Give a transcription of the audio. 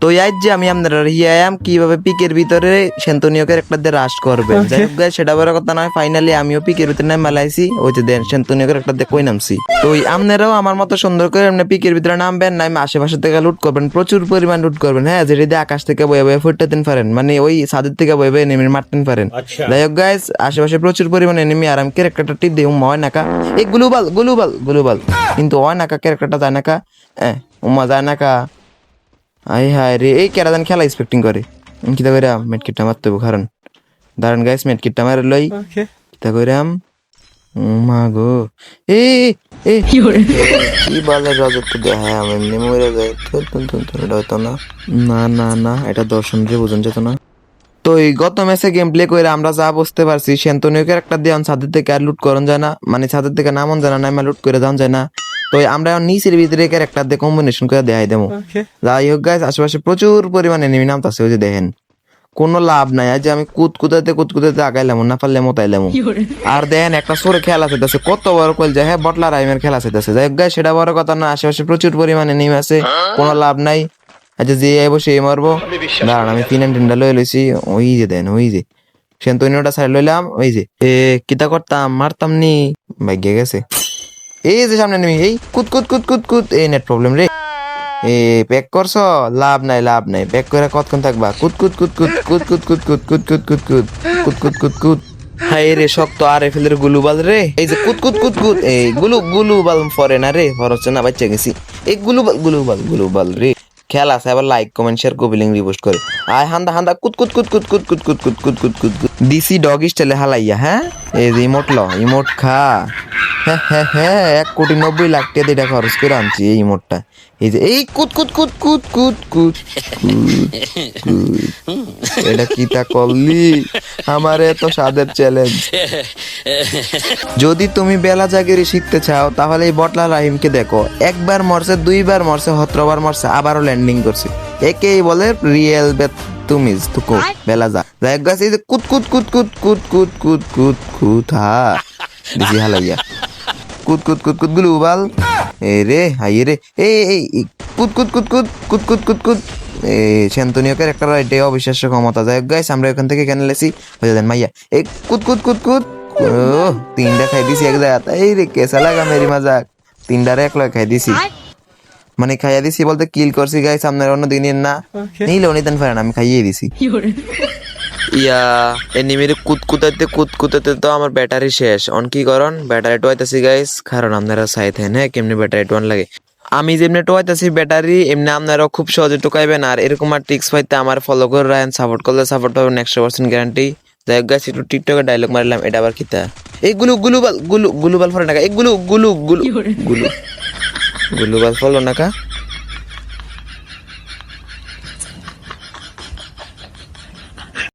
তো আজ যে আমি আপনারা হিয়াম কিভাবে পিকের ভিতরে সেন্তনীয় ক্যারেক্টার দিয়ে রাশ করবে যাই হোক guys, সেটা বড় কথা নয়। ফাইনালি আমিও পিকের ভিতরে নাম মালাইছি, ওই যে দেন সেন্তনীয় ক্যারেক্টার দিয়ে কই নামছি। তো আপনারাও আমার মতো সুন্দর করে এমনি পিকের ভিতরে নামবেন, না আশেপাশে থেকে লুট করবেন, প্রচুর পরিমাণ লুট করবেন। হ্যাঁ, যেটা দিয়ে আকাশ থেকে বয়ে বয়ে ফুটতেন পারেন, মানে ওই ছাদের থেকে বয়ে বয়ে এনিমি মারতেন পারেন। যাই হোক গাইস, আশেপাশে প্রচুর পরিমাণ এনিমি, আর আমি ক্যারেক্টারটা টিপ দিই হয় নাকা এই গ্লোবাল গ্লোবাল গ্লোবাল, কিন্তু হয় নাকা ক্যারেক্টারটা যায় নাকা, উমা যায় নাকা। আই হায় রে, এই কেরাদান খেলা এক্সপেক্টিং করে কিতা করে মেটকিটটা মারতে হবে। কারণ দাঁড়ান গাইস, মেটকিটটা মারে লই কিতা করে মা গো এ এ কি বলে রাজত্ব দেয়। হ্যাঁ আমি এমনি মরে যাই, এটা হতো না, না না না, এটা দর্শন রে বোঝান যেত না। তো এই গত ম্যাচে গেম প্লে করে আমরা যা বুঝতে পারছি, সেন্তনীয় ক্যারেক্টার দিয়ে ছাদের থেকে আর লুট করন যায় না, মানে ছাদের থেকে নামন যায় না, নাইমা লুট করে যাওয়া যায় না। তো আমরা নিচের ভিতরে ক্যারেক্টার দিয়ে কম্বিনেশন করে দেখাই দেবো। যাই হোক গাইস, আশেপাশে প্রচুর পরিমাণে এনিমি নামতাছে, ওই যে দেখেন কোনো লাভ নাই। আজ আমি কুদকুদাতে আগাইলাম না পারলে মতাইলাম। আর দেখেন একটা সরে খেলা চাইতেছে, কত বড় কল যায়। হ্যাঁ, বটলা রাইমের খেলা চাইতেছে। যাই হোক গাইস, সেটা বড় কথা না, আশেপাশে প্রচুর পরিমাণে এনিমি আছে, কোনো লাভ নাই। আচ্ছা যে আইবো সেই মারবো। দাঁড়ান আমি ফিন টিনটা লয়ে লইছি, ওই যে দেন ওই যে সেন্তনীয়টা সাইড লইলাম, ওই যে কিতা করতাম মারতাম নি, ভাগ্যে গেছে। এই যে সামনে নেমি, এই কুদ কুদ কুদ কুদ কুদ, এই নেট প্রবলেম রে। প্যাক করছ, লাভ নাই লাভ নাই, প্যাক করে কতক্ষণ থাকবা, কুদ কুদ কুদ কুদ কুদ কুদ কুদ কুদ কুদ কুদ কুদ কুদ কুদ কুদ কুদ কুদ। হাই রে শক্ত আর এফেলের গুলুবাল রে, এই যে কুদ কুদ কুদ কুদ, এই গুলুবাল ফরে না রে, ফরছে না, বাচ্চা গেছি। এই গুলুবাল রে। খেলা আছে আবার লাইক কমেন্ট শেয়ার কপিলিং রিপোস্ট করে। আয় হান্দা হান্দা কুদ কুদ কুদ কুদ কুদ কুদ কুদ কুদ কুদ কুদ কুদ কুদ দিসি ডগ স্টাইলে হালাইয়া। হ্যাঁ, এই যে ইমোট ল, ইমোট খা। হ্যাঁ হ্যাঁ হ্যাঁ, 1,90,00,000 টাকা দিয়ে খরচ করে আনছি এই ইমোটটা। এই যে এই কুদ কুদ কুদ কুদ কুদ কুদ কুদ, এটা কিতা করলি আমার এত স্বাদের চ্যালেঞ্জ। যদি তুমি বেলা জাগিরি শিখতে চাও তাহলে এই বটলা রাহিমকে দেখো, একবার মরছে, দুইবার মরছে, 17বার মরছে, আবারও ল্যান্ডিং করছে। একেই বলে রিয়েল তুমিজ তুকো বেলা যা। যাই গাছ, এই যে কুদ কুদ কুদ কুদ কুদ কুদ কুদ কুদ কুদ, হা বেশি হালাইয়া কুদ কুদ কুদ কুদ গ্লোবাল। এ রে হাই রে, এই কুদ কুদ কুদ কুদ কুদ কুদ কুদ কুদ। সেন্তনীয় ক্যারেক্টার, এটাই অবিশ্বাস্য ক্ষমতা। যাই হোক গাইস, আমরা এখান থেকে কেন লেছি হয়ে যান মাইয়া। এই কুদ কুদ কুদ কুদ, তিনটা খাই দিছি এক জায়গা। এই রে কেসা লাগা মেরি মজাক, তিনটারে এক লয় খাই দিছি, মানে খাইয়া দিছি বলতে কিল করছি গাইস। আপনার অন্য দিন না নিলেও নিতেন পারেন, আমি খাইয়ে দিছি। ইয়া এনিমির কুদকুতাতে তো আমার ব্যাটারি শেষ। অন কি করন ব্যাটারি টোয়াইতেছি গাইস, কারণ আপনারা চাইতেন হ্যাঁ কেমনি ব্যাটারি টোয়ান লাগে। আমি যেমনি টোয়াইতেছি ব্যাটারি, এমনি আপনারাও খুব সহজে টোকাইবেন। আর এরকম আর ট্রিক্স পাইতে আমার ফলো করে রাখেন, সাপোর্ট করলে সাপোর্ট পাবেন 100% গ্যারান্টি। যাই হোক গাইস, একটু টিকটকে ডায়লগ মারলাম, এটা আবার কিতা এই গুলুবাল ফলে নাকা, এই গুলুবাল ফলো নাকা।